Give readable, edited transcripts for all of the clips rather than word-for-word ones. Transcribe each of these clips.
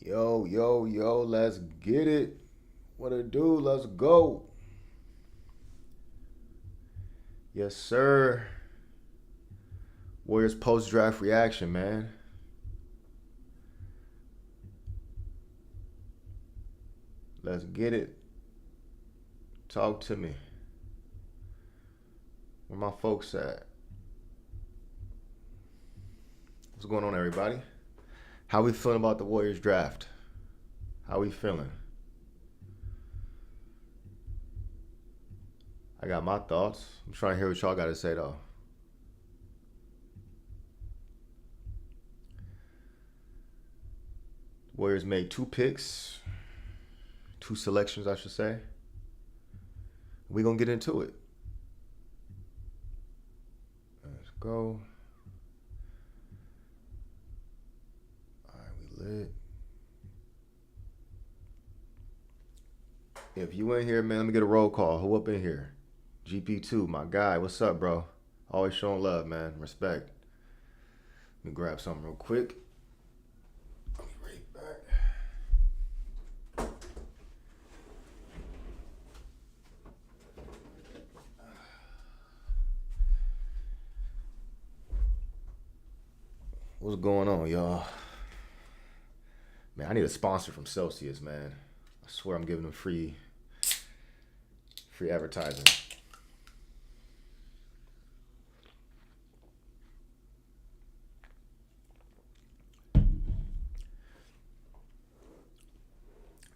Yo, yo, yo, let's get it. What it do? Let's go. Yes, sir. Warriors post draft reaction, man. Let's get it. Talk to me. Where my folks at? What's going on, everybody? How we feeling about the Warriors draft? How we feeling? I got my thoughts. I'm trying to hear what y'all got to say, though. Warriors made two picks, two selections, I should say. We gonna get into it. Let's go. All right, we lit. If you in here, man, let me get a roll call. Who up in here? GP2, my guy. What's up, bro? Always showing love, man. Respect. Let me grab something real quick. I'll be right back. What's going on, y'all? Man, I need a sponsor from Celsius, man. I swear I'm giving them free advertising.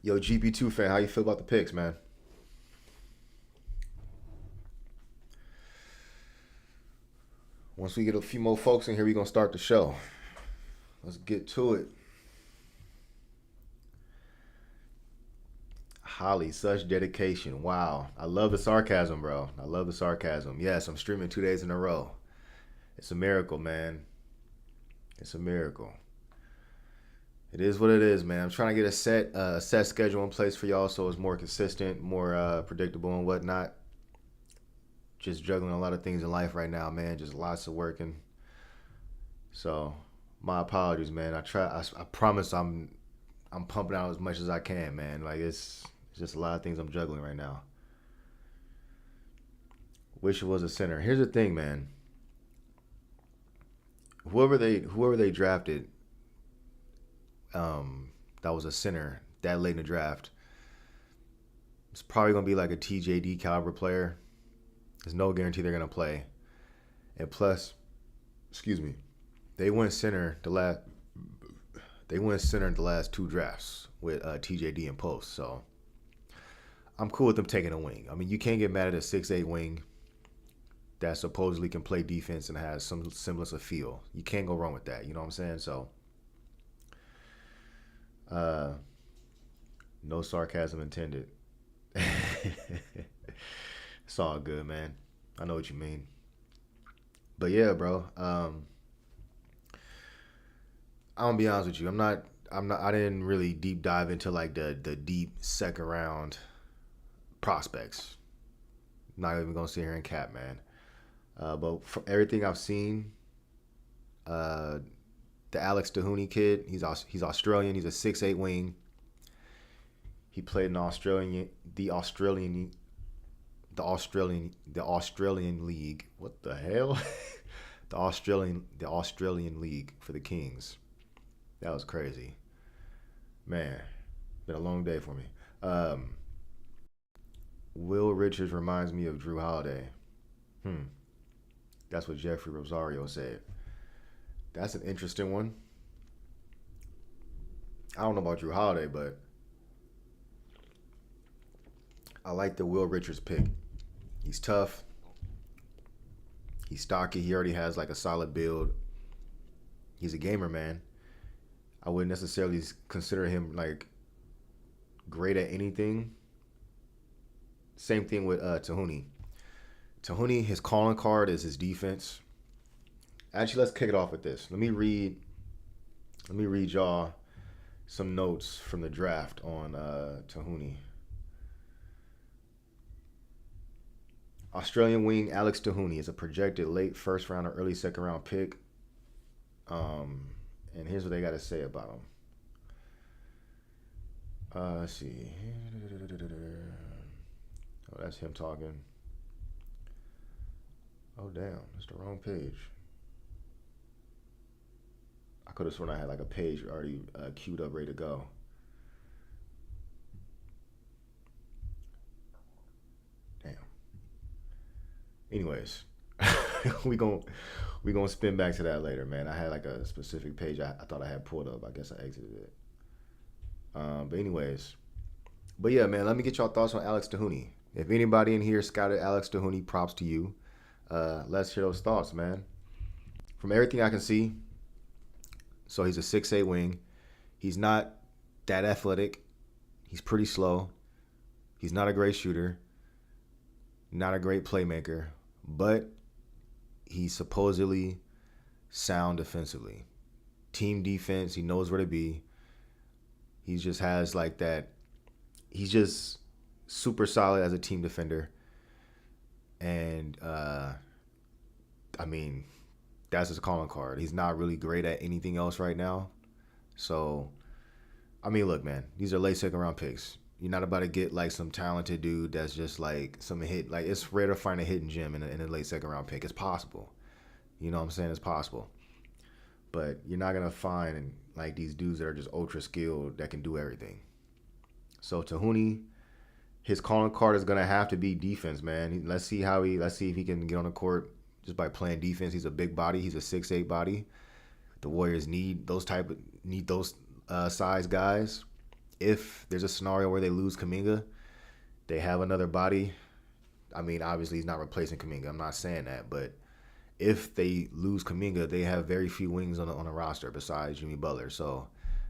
Yo, GP2 fan, how you feel about the picks, man? Once we get a few more folks in here, we're going to start the show. Let's get to it. Holly, such dedication. Wow. I love the sarcasm, bro. I love the sarcasm. Yes, I'm streaming 2 days in a row. It's a miracle, man. It's a miracle. It is what it is, man. I'm trying to get a set schedule in place for y'all so it's more consistent, more predictable and whatnot. Just juggling a lot of things in life right now, man. Just lots of working. So my apologies, man. I promise I'm pumping out as much as I can, man. Like it's just a lot of things I'm juggling right now. Wish it was a center. Here's the thing, man. Whoever they drafted, that was a center that late in the draft. It's probably gonna be like a TJD caliber player. There's no guarantee they're gonna play. And plus, excuse me, they went center the last two drafts with TJD and post. So I'm cool with them taking a wing. I mean, you can't get mad at a 6'8" wing that supposedly can play defense and has some semblance of feel. You can't go wrong with that. You know what I'm saying? So, no sarcasm intended. It's all good, man. I know what you mean. But yeah, bro. I'm gonna be honest with you. I didn't really deep dive into like the deep second round prospects. Not even gonna sit here and cap, man. But from everything I've seen, the Alex Toney kid, he's Australian. He's a 6'8" wing. He played in the Australian League. What the hell? the Australian League for the Kings. That was crazy, man. Been a long day for me. Will Richards reminds me of Drew Holiday. That's what Jeffrey Rosario said. That's an interesting one. I don't know about Drew Holiday, but I like the Will Richards pick. He's tough. He's stocky. He already has like a solid build. He's a gamer, man. I wouldn't necessarily consider him like great at anything. Same thing with Toney. Toney, his calling card is his defense. Actually, let's kick it off with this. Let me read y'all some notes from the draft on Toney. Australian wing Alex Toney is a projected late first round or early second round pick. And here's what they got to say about him. Let's see. Oh, that's him talking. Oh, damn. That's the wrong page. I could have sworn I had like a page already queued up, ready to go. Damn. Anyways, we gon' we gonna spin back to that later, man. I had like a specific page I thought I had pulled up. I guess I exited it. But anyways, but yeah, man. Let me get y'all thoughts on Alex Tahuni. If anybody in here scouted Alex Tahuni, props to you. Let's hear those thoughts, man. From everything I can see, so he's a 6'8" wing. He's not that athletic. He's pretty slow. He's not a great shooter. Not a great playmaker. But he's supposedly sound defensively. Team defense, he knows where to be. He just has like that. He's just super solid as a team defender. And, I mean, that's his calling card. He's not really great at anything else right now. So, I mean, look, man, these are late second round picks. You're not about to get like some talented dude that's just like some hit. Like, it's rare to find a hidden gem in a late second round pick. It's possible. You know what I'm saying? It's possible. But you're not going to find like these dudes that are just ultra skilled that can do everything. So, Tahuni, his calling card is going to have to be defense, man. Let's see if he can get on the court just by playing defense. He's a big body. He's a 6'8" body. The Warriors need those size guys. If there's a scenario where they lose Kuminga, they have another body. I mean, obviously he's not replacing Kuminga. I'm not saying that, but if they lose Kuminga, they have very few wings on the roster besides Jimmy Butler. So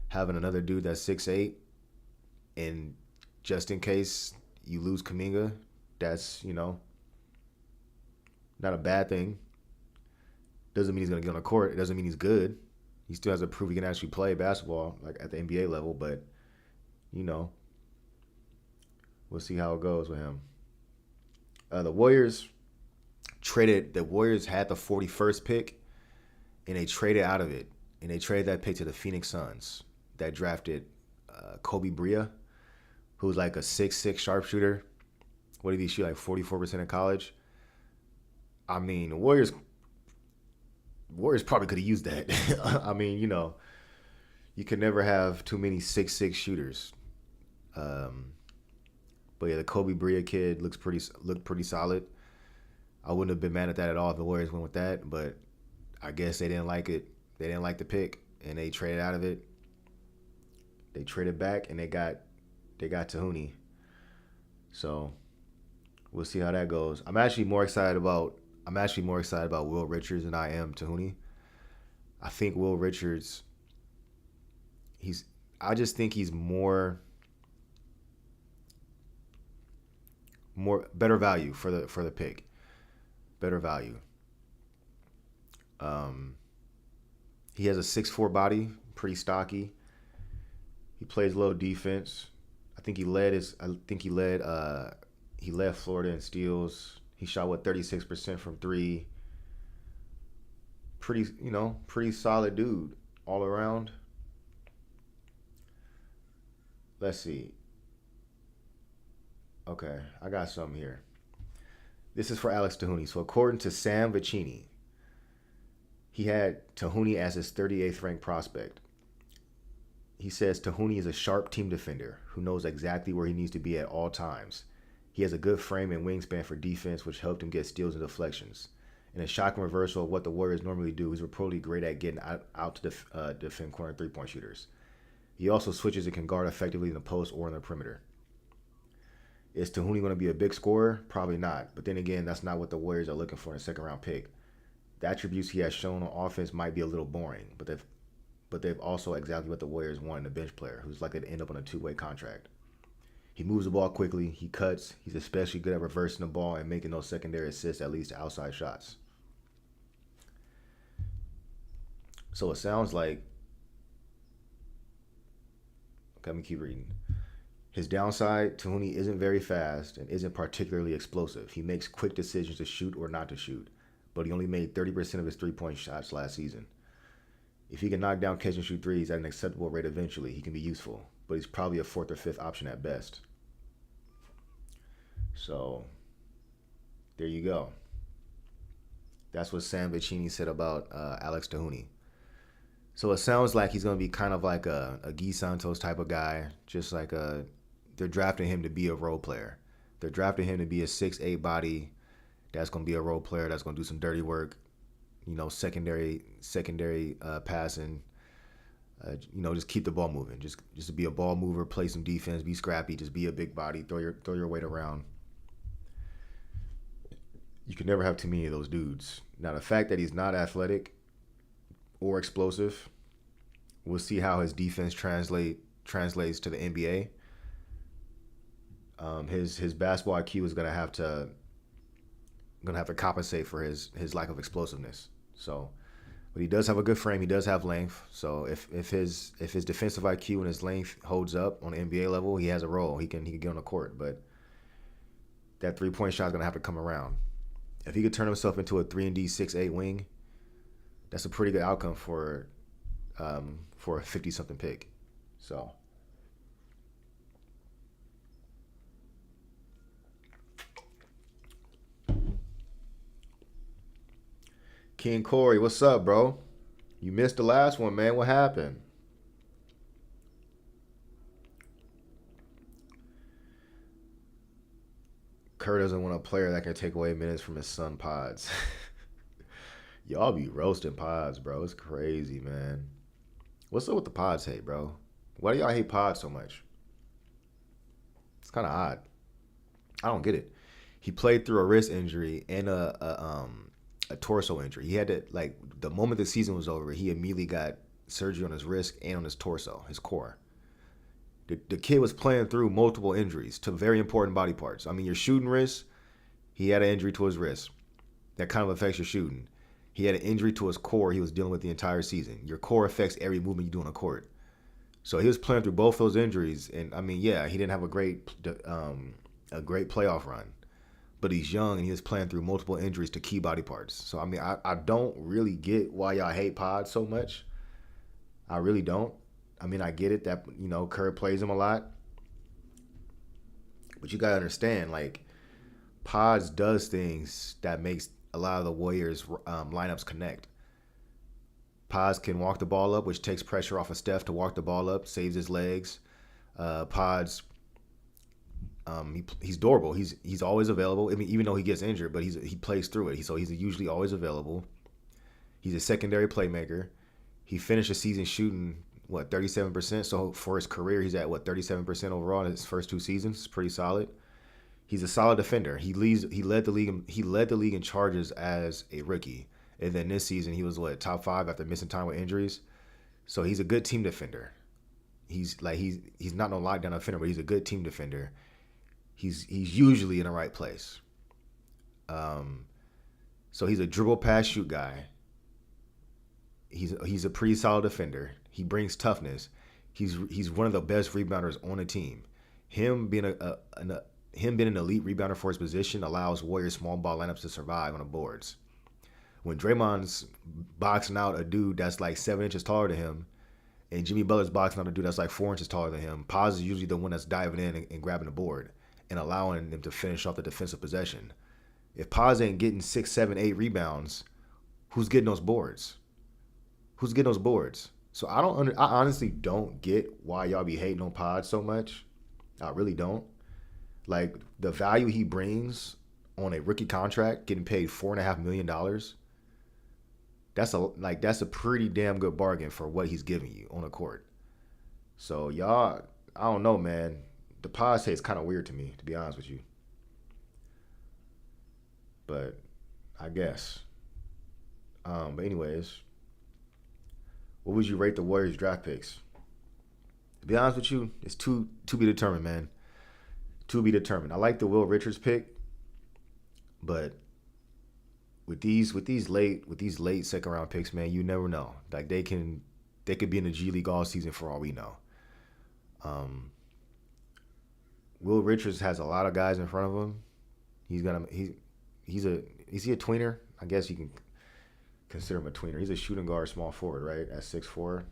having another dude that's 6'8", and just in case you lose Kuminga, that's, not a bad thing. Doesn't mean he's going to get on the court. It doesn't mean he's good. He still has to prove he can actually play basketball like at the NBA level, but, we'll see how it goes with him. The Warriors had the 41st pick, and they traded out of it. And they traded that pick to the Phoenix Suns that drafted Kobe Bria, who's like a 6'6" sharpshooter. What did he shoot, like 44% in college? I mean, the Warriors probably could have used that. I mean, you can never have too many 6'6" shooters. But yeah, the Kobe Bria kid looked pretty solid. I wouldn't have been mad at that at all if the Warriors went with that, but I guess they didn't like it. They didn't like the pick, and they traded out of it. They traded back, and they got Tahuni. So we'll see how that goes. I'm actually more excited about Will Richards than I am Tahuni. I think Will Richards, I just think he's more better value for the pick. Better value. He has a 6'4" body, pretty stocky. He plays low defense. I think he led Florida in steals. He shot 36% from 3. Pretty solid dude all around. Let's see. Okay, I got some here. This is for Alex Tahuni. So according to Sam Vecini, he had Tahuni as his 38th ranked prospect. He says Tahuni is a sharp team defender who knows exactly where he needs to be at all times. He has a good frame and wingspan for defense, which helped him get steals and deflections. In a shocking reversal of what the Warriors normally do, he's reportedly great at getting out to defend corner three-point shooters. He also switches and can guard effectively in the post or in the perimeter. Is Tahuni going to be a big scorer? Probably not. But then again, that's not what the Warriors are looking for in a second-round pick. The attributes he has shown on offense might be a little boring, but they've also exactly what the Warriors want in a bench player who's likely to end up on a two-way contract. He moves the ball quickly. He cuts. He's especially good at reversing the ball and making those secondary assists that leads to outside shots. So it sounds like, okay, let me keep reading. His downside, Toney isn't very fast and isn't particularly explosive. He makes quick decisions to shoot or not to shoot, but he only made 30% of his three-point shots last season. If he can knock down catch and shoot threes at an acceptable rate eventually, he can be useful. But he's probably a fourth or fifth option at best. So there you go. That's what Sam Vecini said about Alex Toney. So it sounds like he's going to be kind of like a Guy Santos type of guy. Just like they're drafting him to be a role player. They're drafting him to be a 6'8" body that's going to be a role player that's going to do some dirty work. Secondary passing. Just keep the ball moving. Just to be a ball mover, play some defense, be scrappy, just be a big body, throw your weight around. You can never have too many of those dudes. Now, the fact that he's not athletic or explosive, we'll see how his defense translates to the NBA. His basketball IQ is gonna have to compensate for his lack of explosiveness. So, but he does have a good frame. He does have length. So if his defensive IQ and his length holds up on the NBA level, he has a role. He can get on the court. But that 3-point shot is gonna have to come around. If he could turn himself into a 3-and-D 6'8" wing, that's a pretty good outcome for a 50-something pick. So. King Corey, what's up, bro? You missed the last one, man. What happened? Kerr doesn't want a player that can take away minutes from his son Pods. Y'all be roasting Pods, bro. It's crazy, man. What's up with the Pods hate, bro? Why do y'all hate Pods so much? It's kind of odd. I don't get it. He played through a wrist injury and a torso injury. He had to, like, the moment the season was over, he immediately got surgery on his wrist and on his torso, his core. The kid was playing through multiple injuries to very important body parts. I mean, your shooting wrist, he had an injury to his wrist. That kind of affects your shooting. He had an injury to his core he was dealing with the entire season. Your core affects every movement you do on the court. So he was playing through both those injuries. And, I mean, yeah, he didn't have a great playoff run. But he's young and he was playing through multiple injuries to key body parts. So, I mean, I don't really get why y'all hate Pod so much. I really don't. I mean, I get it that, Kerr plays him a lot. But you got to understand, like, Pods does things that makes a lot of the Warriors lineups connect. Pods can walk the ball up, which takes pressure off of Steph to walk the ball up, saves his legs. Pods, he's durable. He's always available. I mean, even though he gets injured, but he plays through it. So he's usually always available. He's a secondary playmaker. He finished the season shooting 37%. So for his career, he's at 37% overall in his first 2 seasons. It's pretty solid. He's a solid defender. He led the league in charges as a rookie, and then this season he was top 5 after missing time with injuries. So he's a good team defender. He's not no lockdown defender, but he's a good team defender. He's usually in the right place. So he's a dribble pass shoot guy. He's a pretty solid defender. He brings toughness. He's one of the best rebounders on the team. Him being an elite rebounder for his position allows Warriors small ball lineups to survive on the boards. When Draymond's boxing out a dude that's like 7 inches taller than him, and Jimmy Butler's boxing out a dude that's like 4 inches taller than him, Paz is usually the one that's diving in and grabbing the board and allowing them to finish off the defensive possession. If Paz ain't getting 6, 7, 8 rebounds, who's getting those boards? So I honestly don't get why y'all be hating on Paz so much. I really don't. Like, the value he brings on a rookie contract, getting paid $4.5 million, that's a pretty damn good bargain for what he's giving you on the court. So y'all, I don't know, man. The Paz hate is kind of weird to me, to be honest with you. But I guess. But anyways, what would you rate the Warriors draft picks? To be honest with you, it's to be determined, man. To be determined. I like the Will Richards pick, but with these late second round picks, man, you never know. Like, they could be in the G League all season for all we know. Will Richards has a lot of guys in front of him. Is he a tweener? I guess you can consider him a tweener. He's a shooting guard, small forward, right? At 6'4".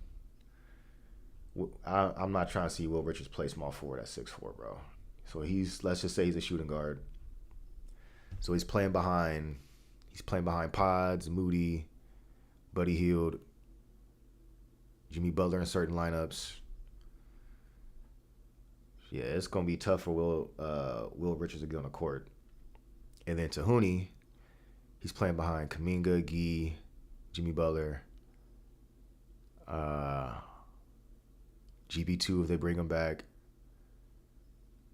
I'm not trying to see Will Richards play small forward at 6'4", bro. So let's just say he's a shooting guard. So he's playing behind Pods, Moody, Buddy Hield, Jimmy Butler in certain lineups. Yeah, it's gonna be tough for Will Richards to get on the court. And then Toney, he's playing behind Kuminga, Gee, Jimmy Butler, GB2 if they bring him back,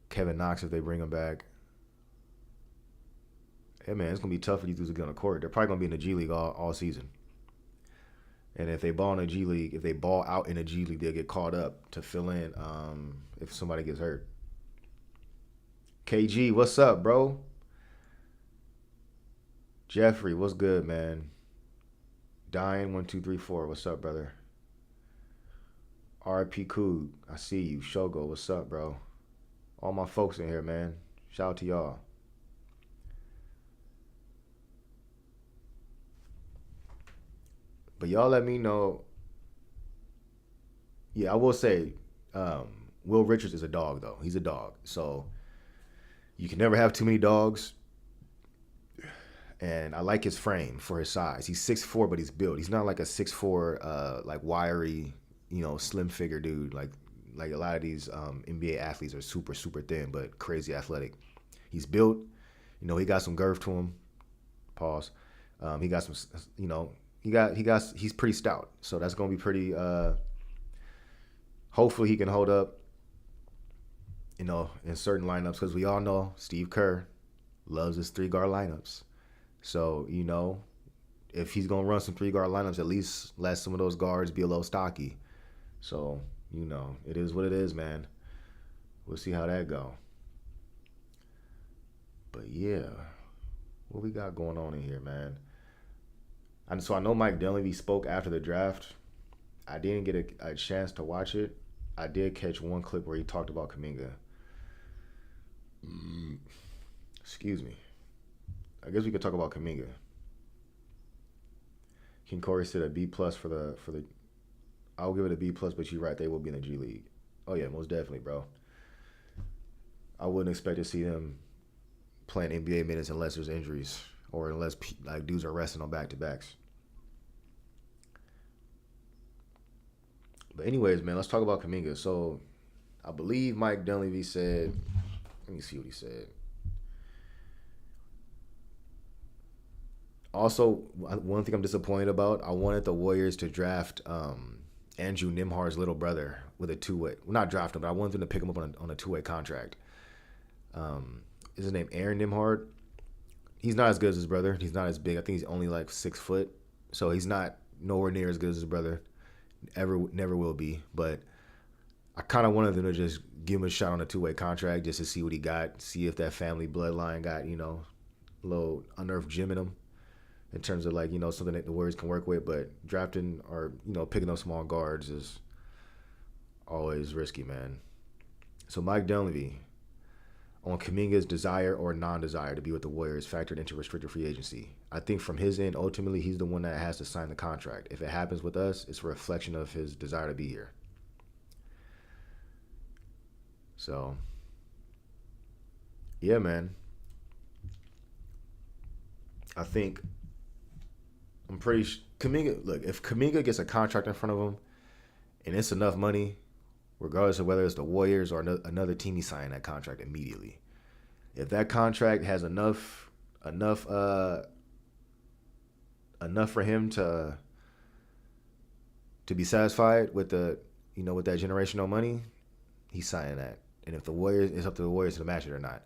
Kevin Knox if they bring him back. Hey man, it's gonna be tough for these dudes to get on the court. They're probably gonna be in the G League all season. And if they ball in the G League, if they ball out in the G League, they'll get called up to fill in if somebody gets hurt. KG, what's up, bro? Jeffrey, what's good, man? Dying 1234, what's up, brother? RP Coog, I see you. Shogo, what's up, bro? All my folks in here, man. Shout out to y'all. But y'all let me know. Yeah, I will say, Will Richards is a dog, though. He's a dog. So you can never have too many dogs. And I like his frame for his size. He's 6'4", but he's built. He's not like a 6'4", like wiry, slim figure dude. Like a lot of these NBA athletes are super, super thin, but crazy athletic. He's built. He got some girth to him. Pause. He got some, he's pretty stout. So that's going to be pretty, hopefully he can hold up, in certain lineups. Because we all know Steve Kerr loves his 3-guard lineups. So, if he's going to run some 3-guard lineups, at least let some of those guards be a little stocky. So, it is what it is, man. We'll see how that go. But, yeah, what we got going on in here, man? And so I know Mike Dunleavy spoke after the draft. I didn't get a chance to watch it. I did catch one clip where he talked about Kuminga. Excuse me. I guess we could talk about Kuminga. King Corey said a B+ for the. I'll give it a B+, but you're right, they will be in the G League. Oh yeah, most definitely, bro. I wouldn't expect to see them playing NBA minutes unless there's injuries or unless like dudes are resting on back-to-backs. But anyways, man, let's talk about Kuminga. So I believe Mike Dunleavy said. Let me see what he said. Also, one thing I'm disappointed about, I wanted the Warriors to draft Andrew Nembhard's little brother with a two-way. Well, not draft him, but I wanted them to pick him up on a two-way contract. Is his name Aaron Nembhard? He's not as good as his brother. He's not as big. I think he's only like 6 foot. So he's not nowhere near as good as his brother. Never will be. But I kind of wanted them to just give him a shot on a two-way contract just to see what he got, see if that family bloodline got, a little unearthed gem in him. In terms of like, something that the Warriors can work with, but drafting or, picking up small guards is always risky, man. So Mike Dunleavy on Kuminga's desire or non-desire to be with the Warriors factored into restricted free agency. I think from his end, ultimately, he's the one that has to sign the contract. If it happens with us, it's a reflection of his desire to be here. So, yeah, man. I think I'm pretty Kuminga. Look, if Kuminga gets a contract in front of him, and it's enough money, regardless of whether it's the Warriors or another team, he's signing that contract immediately. If that contract has enough for him to be satisfied with with that generational money, he's signing that. And if the Warriors, it's up to the Warriors to match it or not.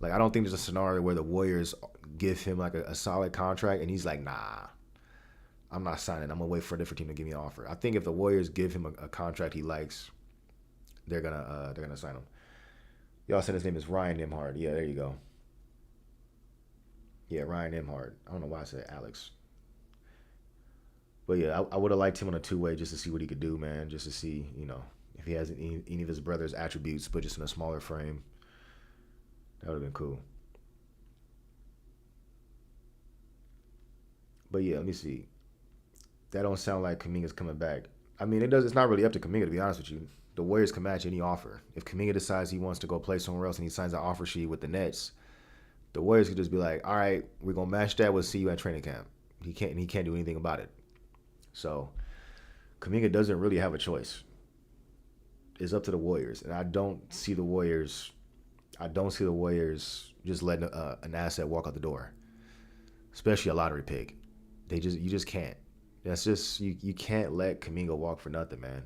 Like, I don't think there's a scenario where the Warriors give him like a solid contract and he's like, nah, I'm not signing. I'm gonna wait for a different team to give me an offer. I think if the Warriors give him a contract he likes, they're gonna sign him. Y'all said his name is Ryan Nembhard. Yeah, there you go. Yeah, Ryan Nembhard. I don't know why I said Alex. But yeah, I would have liked him on a two-way just to see what he could do, man. Just to see, if he has any of his brother's attributes, but just in a smaller frame. That would have been cool. But yeah, let me see. That don't sound like Kuminga's coming back. I mean, it does. It's not really up to Kuminga, to be honest with you. The Warriors can match any offer. If Kuminga decides he wants to go play somewhere else and he signs an offer sheet with the Nets, the Warriors could just be like, "All right, we're gonna match that. We'll see you at training camp." He can't do anything about it. So Kuminga doesn't really have a choice. It's up to the Warriors, and I don't see the Warriors. I don't see the Warriors just letting an asset walk out the door, especially a lottery pick. You just can't. That's just you can't let Kuminga walk for nothing, man.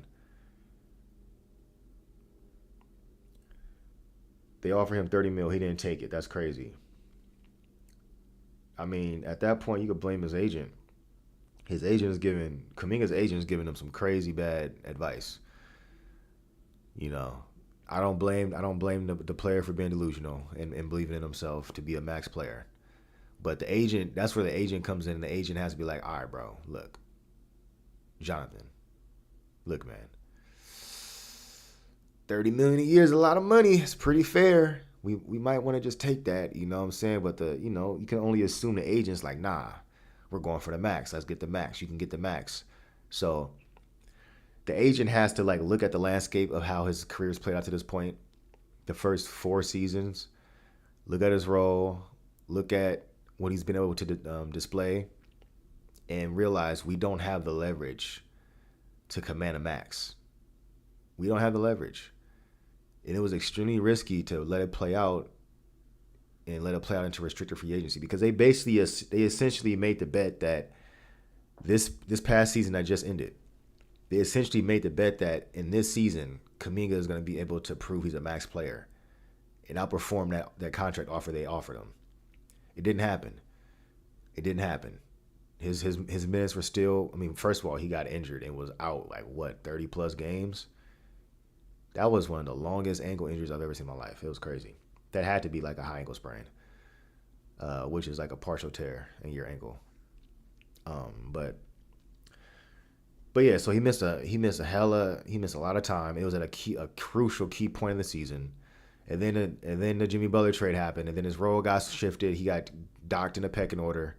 They offer him 30 mil. He didn't take it. That's crazy. I mean, at that point, you could blame his agent. His agent is giving Kuminga's agent is giving him some crazy bad advice. You know, I don't blame the player for being delusional and believing in himself to be a max player. But the agent, that's where the agent comes in, and the agent has to be like, all right, bro, look, Jonathan, look, man, 30 million a year is a lot of money. It's pretty fair. We might want to just take that, you know what I'm saying? But you can only assume the agent's like, nah, we're going for the max. Let's get the max. You can get the max. So the agent has to like look at the landscape of how his career's played out to this point, the first 4 seasons, look at his role, look at what he's been able to display, and realize we don't have the leverage to command a max. We don't have the leverage. And it was extremely risky to let it play out and let it play out into restricted free agency because they essentially made the bet that this past season that just ended, they essentially made the bet that in this season, Kuminga is going to be able to prove he's a max player and outperform that contract offer they offered him. It didn't happen. It didn't happen. His minutes were still, I mean, first of all, he got injured and was out like, 30 plus games? That was one of the longest ankle injuries I've ever seen in my life. It was crazy. That had to be like a high ankle sprain, which is like a partial tear in your ankle. But yeah, so he missed a lot of time. It was at a crucial key point in the season. And then the Jimmy Butler trade happened, and then his role got shifted. He got docked in the pecking order,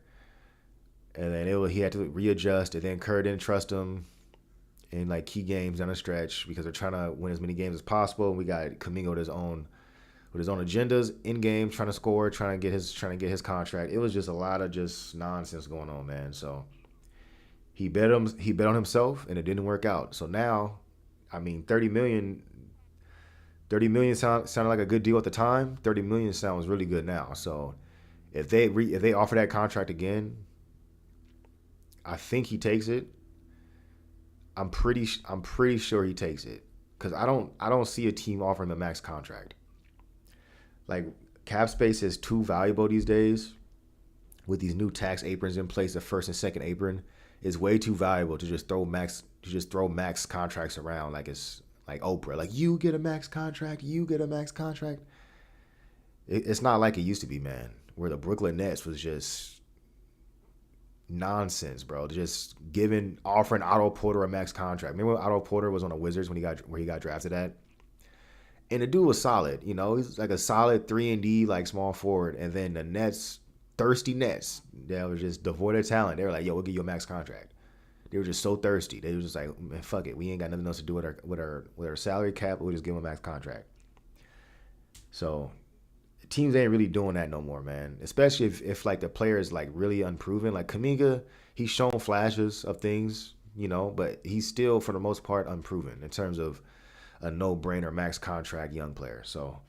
and then he had to readjust. And then Kerr didn't trust him in like key games down the stretch because they're trying to win as many games as possible. And we got Kuminga with his own agendas in game, trying to score, trying to get his contract. It was just a lot of just nonsense going on, man. So he bet on himself, and it didn't work out. So now, I mean, 30 million sounded like a good deal at the time. 30 million sounds really good now. So if they offer that contract again, I think he takes it. I'm pretty sure he takes it because I don't see a team offering the max contract. Like cap space is too valuable these days with these new tax aprons in place. The first and second apron is way too valuable to just throw max contracts around like it's like Oprah. Like you get a max contract, you get a max contract. It's not like it used to be, man. Where the Brooklyn Nets was just nonsense, bro. Just offering Otto Porter a max contract. Remember when Otto Porter was on the Wizards where he got drafted at? And the dude was solid, you know. He's like a solid 3-and-D like small forward. And then the Nets, thirsty Nets, they were just devoid of talent. They were like, "Yo, we'll give you a max contract." They were just so thirsty. They were just like, "Man, fuck it. We ain't got nothing else to do with our salary cap. We'll just give him a max contract." So teams ain't really doing that no more, man. Especially if like the player is like really unproven. Like Kuminga, he's shown flashes of things, you know, but he's still for the most part unproven in terms of a no-brainer max contract young player. So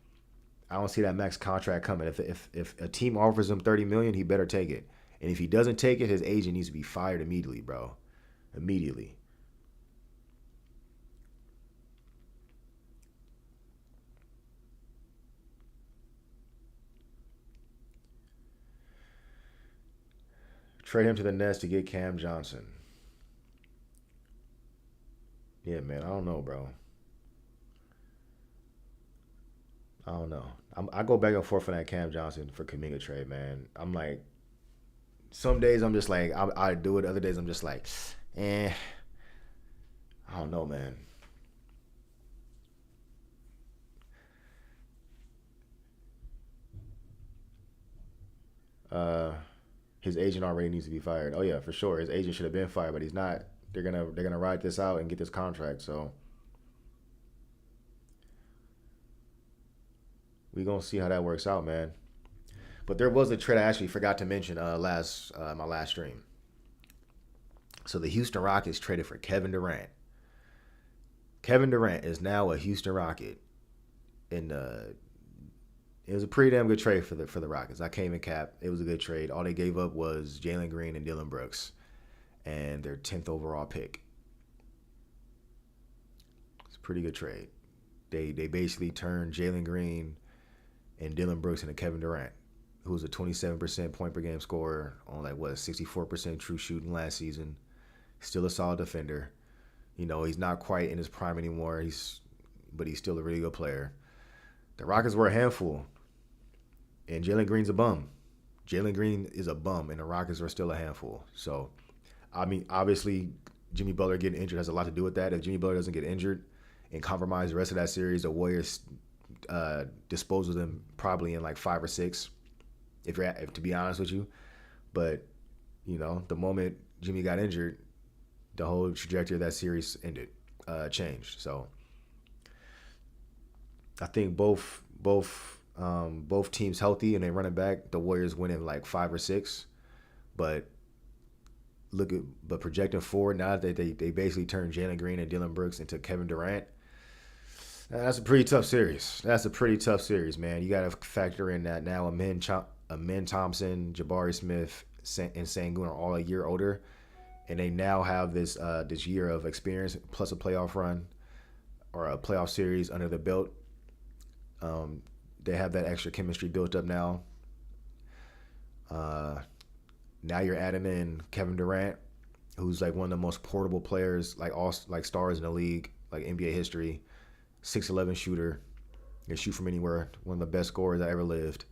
I don't see that max contract coming. If a team offers him 30 million, he better take it. And if he doesn't take it, his agent needs to be fired immediately, bro. Immediately. Trade him to the Nets to get Cam Johnson. Yeah, man. I don't know, bro. I don't know. I go back and forth on that Cam Johnson for Kuminga trade, man. I'm like, some days I'm just like, I do it. Other days I'm just like, eh. I don't know, man. Uh, His agent already needs to be fired. Oh yeah, for sure. His agent should have been fired, but he's not. They're gonna ride this out and get this contract. So we gonna see how that works out, man. But there was a trade I actually forgot to mention my last stream. So the Houston Rockets traded for Kevin Durant. Kevin Durant is now a Houston Rocket, and it was a pretty damn good trade for the Rockets. I came in cap. It was a good trade. All they gave up was Jalen Green and Dillon Brooks, and their 10th overall pick. It's a pretty good trade. They basically turned Jalen Green and Dillon Brooks into Kevin Durant, who was a 27% point per game scorer on 64% true shooting last season. Still a solid defender. You know, he's not quite in his prime anymore. But he's still a really good player. The Rockets were a handful, and Jalen Green's a bum. Jalen Green is a bum, and the Rockets are still a handful. So, I mean, obviously, Jimmy Butler getting injured has a lot to do with that. If Jimmy Butler doesn't get injured and compromise the rest of that series, the Warriors dispose of them probably in 5 or 6. If to be honest with you, but the moment Jimmy got injured, the whole trajectory of that series changed. So I think both teams healthy and they run it back, the Warriors win in 5 or 6. But projecting forward now that they basically turned Jalen Green and Dillon Brooks into Kevin Durant. That's a pretty tough series. Man. You got to factor in that now Amin Thompson, Jabari Smith, and Sengun are all a year older, and they now have this year of experience plus a playoff run or a playoff series under the belt. They have that extra chemistry built up now. Now you're adding in Kevin Durant, who's one of the most portable players, stars in the league, NBA history. 6'11" shooter, can shoot from anywhere. One of the best scorers that ever lived.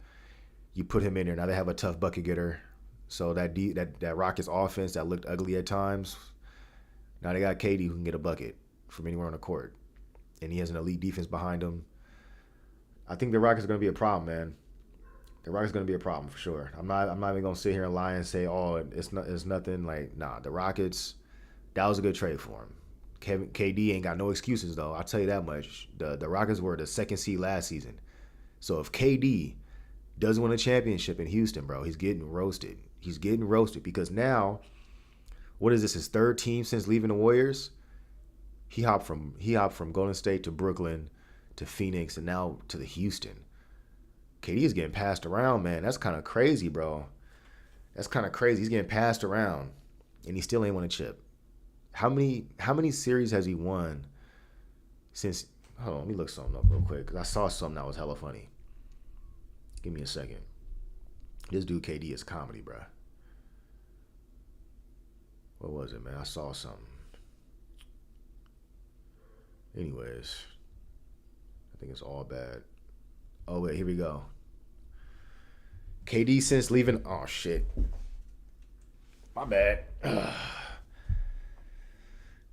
You put him in there. Now they have a tough bucket getter. So that Rockets offense that looked ugly at times, now they got KD who can get a bucket from anywhere on the court, and he has an elite defense behind him. I think the Rockets are going to be a problem, man. The Rockets are going to be a problem for sure. I'm not even going to sit here and lie and say, oh, it's nothing. Nah, the Rockets, that was a good trade for him. KD ain't got no excuses, though. I'll tell you that much. The Rockets were the 2nd seed last season. So if KD doesn't win a championship in Houston, bro, he's getting roasted. He's getting roasted because now, what is this, his 3rd team since leaving the Warriors? He hopped from Golden State to Brooklyn to Phoenix and now to the Houston. KD is getting passed around, man. That's kind of crazy, bro. That's kind of crazy. He's getting passed around, and he still ain't won a chip. How many series has he won since? Hold on, let me look something up real quick because I saw something that was hella funny. Give me a second. This dude KD is comedy, bro. What was it, man? I saw something. Anyways, I think it's all bad. Oh wait, here we go. KD since leaving. Oh shit. My bad.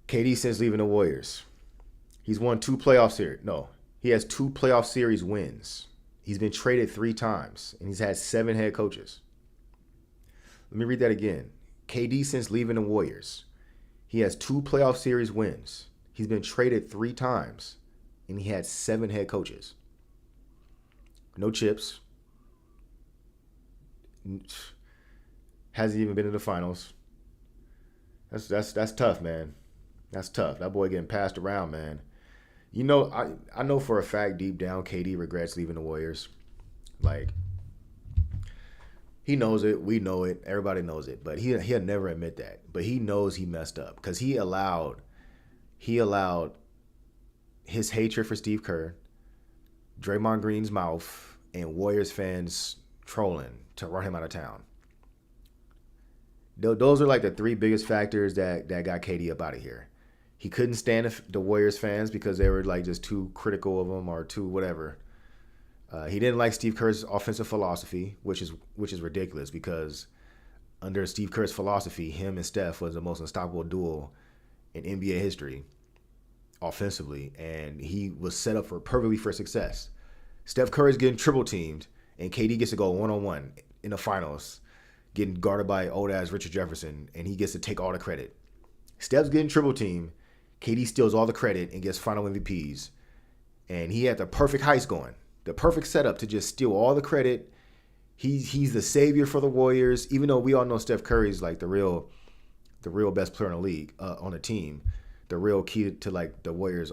KD since leaving the Warriors. He's won 2 playoff series. No, he has 2 playoff series wins. He's been traded 3 times, and he's had 7 head coaches. Let me read that again. KD since leaving the Warriors. He has 2 playoff series wins. He's been traded 3 times, and he had 7 head coaches. No chips. Hasn't even been in the finals. That's tough, man. That's tough. That boy getting passed around, man. I know for a fact deep down KD regrets leaving the Warriors. He knows it. We know it. Everybody knows it. But he'll never admit that. But he knows he messed up because he allowed his hatred for Steve Kerr, Draymond Green's mouth, and Warriors fans trolling to run him out of town. Those are the 3 biggest factors that got KD up out of here. He couldn't stand the Warriors fans because they were just too critical of him or too whatever. He didn't like Steve Kerr's offensive philosophy, which is ridiculous because under Steve Kerr's philosophy, him and Steph was the most unstoppable duo in NBA history offensively, and he was set up perfectly for success. Steph Curry's getting triple teamed, and KD gets to go 1-on-1 in the finals. getting guarded by old ass Richard Jefferson, and he gets to take all the credit. Steph's getting triple teamed. KD steals all the credit and gets final MVPs. And he had the perfect heist going, the perfect setup to just steal all the credit. He's the savior for the Warriors, even though we all know Steph Curry's like the real best player in the league on the team, the real key to like the Warriors'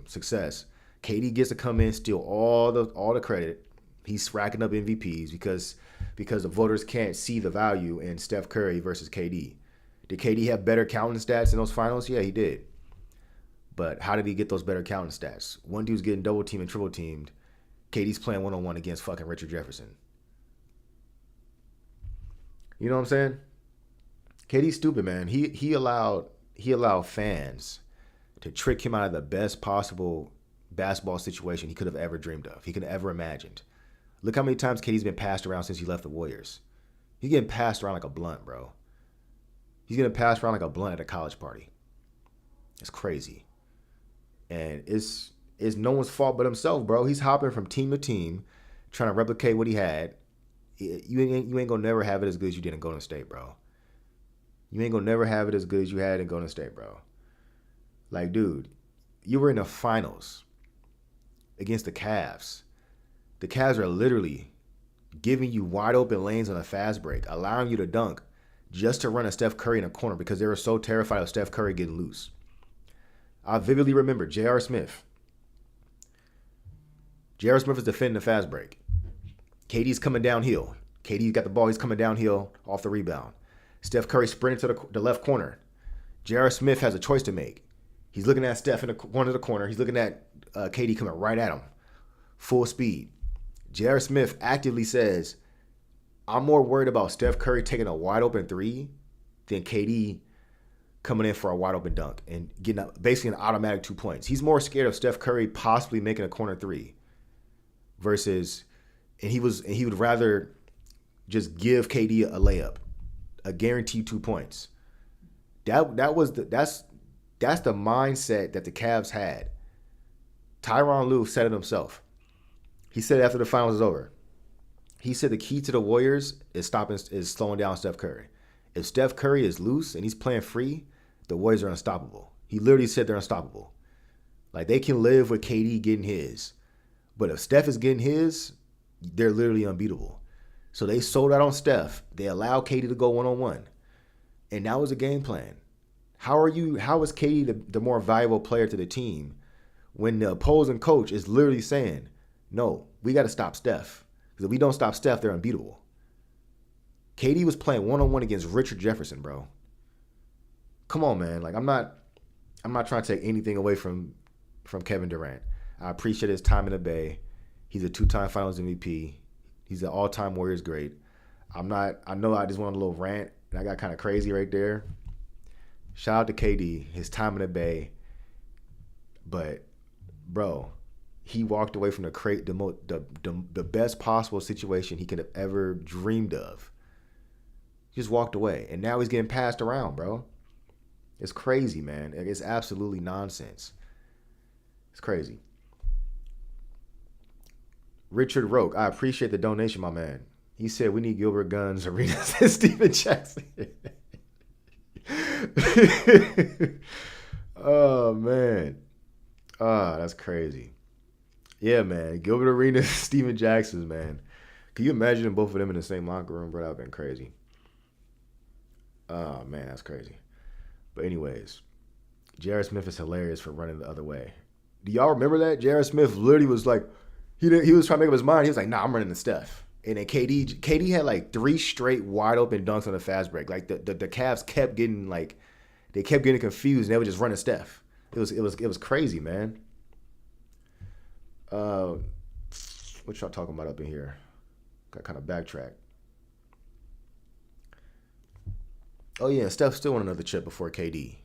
success. KD gets to come in, steal all the credit. He's racking up MVPs because the voters can't see the value in Steph Curry versus KD. Did KD have better counting stats in those finals? Yeah, he did. But how did he get those better counting stats? One dude's getting double teamed and triple teamed. KD's playing one-on-one against fucking Richard Jefferson. You know what I'm saying? KD's stupid, man. He allowed fans to trick him out of the best possible basketball situation he could have ever dreamed of. He could have ever imagined. Look how many times KD's been passed around since he left the Warriors. He's getting passed around like a blunt, bro. He's getting passed around like a blunt at a college party. It's crazy. And it's no one's fault but himself, bro. He's hopping from team to team, trying to replicate what he had. You ain't gonna never have it as good as you did in Golden State, bro. You ain't gonna never have it as good as you had in Golden State, bro. Like, dude, you were in the finals against the Cavs. The Cavs are literally giving you wide open lanes on a fast break, allowing you to dunk just to run a Steph Curry in a corner because they were so terrified of Steph Curry getting loose. I vividly remember J.R. Smith. J.R. Smith is defending the fast break. KD's coming downhill. KD's got the ball. He's coming downhill off the rebound. Steph Curry sprinted to the left corner. J.R. Smith has a choice to make. He's looking at Steph in one of the corner. He's looking at KD coming right at him. Full speed. J.R. Smith actively says, I'm more worried about Steph Curry taking a wide open three than KD coming in for a wide open dunk and getting basically an automatic 2 points. He's more scared of Steph Curry possibly making a corner three versus, and he would rather just give KD a layup, a guaranteed 2 points. That's the mindset that the Cavs had. Tyronn Lue said it himself. He said after the finals is over. He said the key to the Warriors is slowing down Steph Curry. If Steph Curry is loose and he's playing free, the Warriors are unstoppable. He literally said they're unstoppable. Like, they can live with KD getting his. But if Steph is getting his, they're literally unbeatable. So they sold out on Steph. They allowed KD to go one-on-one. And that was the game plan. How is KD the more valuable player to the team when the opposing coach is literally saying, no, we got to stop Steph. Because if we don't stop Steph, they're unbeatable. KD was playing one-on-one against Richard Jefferson, bro. Come on, man. Like, I'm not trying to take anything away from Kevin Durant. I appreciate his time in the Bay. He's a 2-time Finals MVP. He's an all-time Warriors great. I know I just went on a little rant, and I got kind of crazy right there. Shout out to KD, his time in the Bay. But, bro, he walked away from the best possible situation he could have ever dreamed of. He just walked away. And now he's getting passed around, bro. It's crazy, man. It's absolutely nonsense. It's crazy. Richard Roque, I appreciate the donation, my man. He said we need Gilbert Guns, Arenas, and Steven Jackson. Oh, man. That's crazy. Yeah, man. Gilbert Arenas, Steven Jackson, man. Can you imagine both of them in the same locker room, bro? That would have been crazy. Oh, man, that's crazy. But anyways, J.R. Smith is hilarious for running the other way. Do y'all remember that? J.R. Smith literally was like, he was trying to make up his mind. He was like, nah, I'm running the Steph. And then KD had like 3 straight wide open dunks on the fast break. Like the Cavs kept getting confused and they were just running Steph. It was crazy, man. What y'all talking about up in here? Got kind of backtrack. Oh yeah, Steph still won another chip before KD.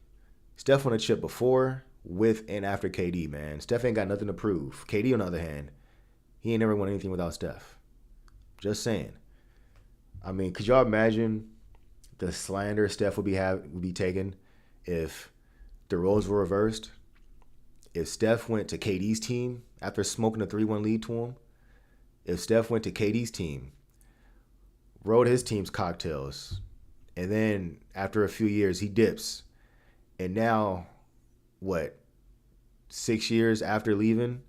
Steph won a chip before, with, and after KD, man. Steph ain't got nothing to prove. KD, on the other hand, he ain't never won anything without Steph. Just saying. I mean, could y'all imagine the slander Steph would be taking if the roles were reversed? If Steph went to KD's team after smoking a 3-1 lead to him, if Steph went to KD's team rode his team's cocktails, and then after a few years he dips, and now what? 6 years after leaving,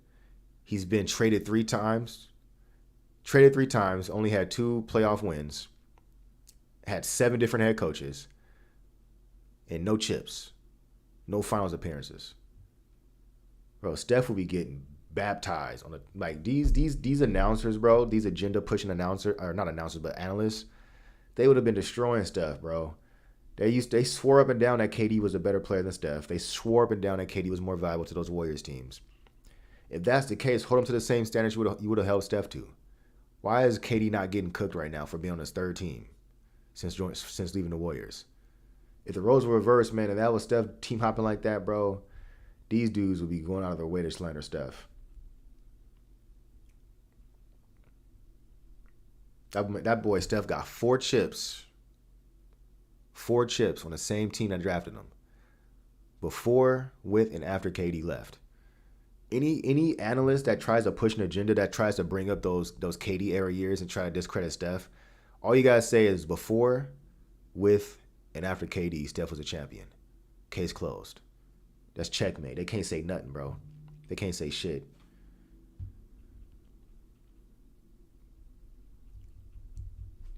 he's been traded 3 times. Traded 3 times, only had 2 playoff wins, had 7 different head coaches, and no chips, no finals appearances. Bro, Steph will be getting baptized on the like these announcers, bro. These agenda pushing announcers, or not announcers, but analysts. They would have been destroying Steph, bro. They swore up and down that KD was a better player than Steph. They swore up and down that KD was more valuable to those Warriors teams. If that's the case, hold them to the same standards you would have held Steph to. Why is KD not getting cooked right now for being on his third team since leaving the Warriors? If the roles were reversed, man, and that was Steph team hopping like that, bro, these dudes would be going out of their way to slander Steph. That boy Steph got 4 chips. 4 chips on the same team that drafted him. Before, with, and after KD left. Any analyst that tries to push an agenda, that tries to bring up those KD era years and try to discredit Steph, all you guys say is before, with, and after KD, Steph was a champion. Case closed. That's checkmate. They can't say nothing, bro. They can't say shit.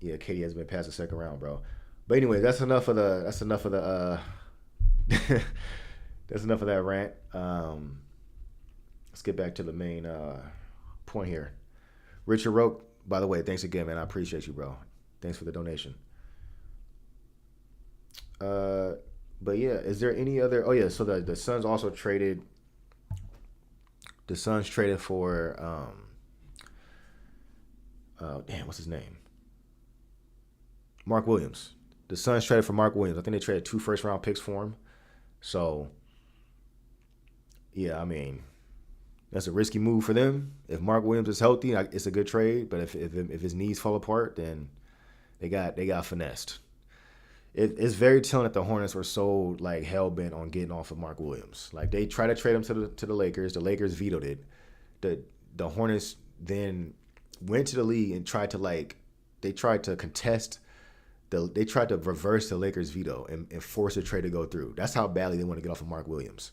Yeah, KD has been past the second round, bro. But anyway, that's enough of the that's enough of that rant. Let's get back to the main point here. Richard Roque, by the way, thanks again, man. I appreciate you, bro. Thanks for the donation. But yeah, is there any other? Oh yeah, so the Suns also traded. The Suns traded for what's his name? Mark Williams. The Suns traded for Mark Williams. I think they traded 2 first-round picks for him. So yeah, I mean, that's a risky move for them. If Mark Williams is healthy, it's a good trade. But if his knees fall apart, then they got finessed. It's very telling that the Hornets were so like hell bent on getting off of Mark Williams. Like they tried to trade him to the Lakers. The Lakers vetoed it. The Hornets then went to the league and tried to contest. They tried to reverse the Lakers' veto and force the trade to go through. That's how badly they want to get off of Mark Williams.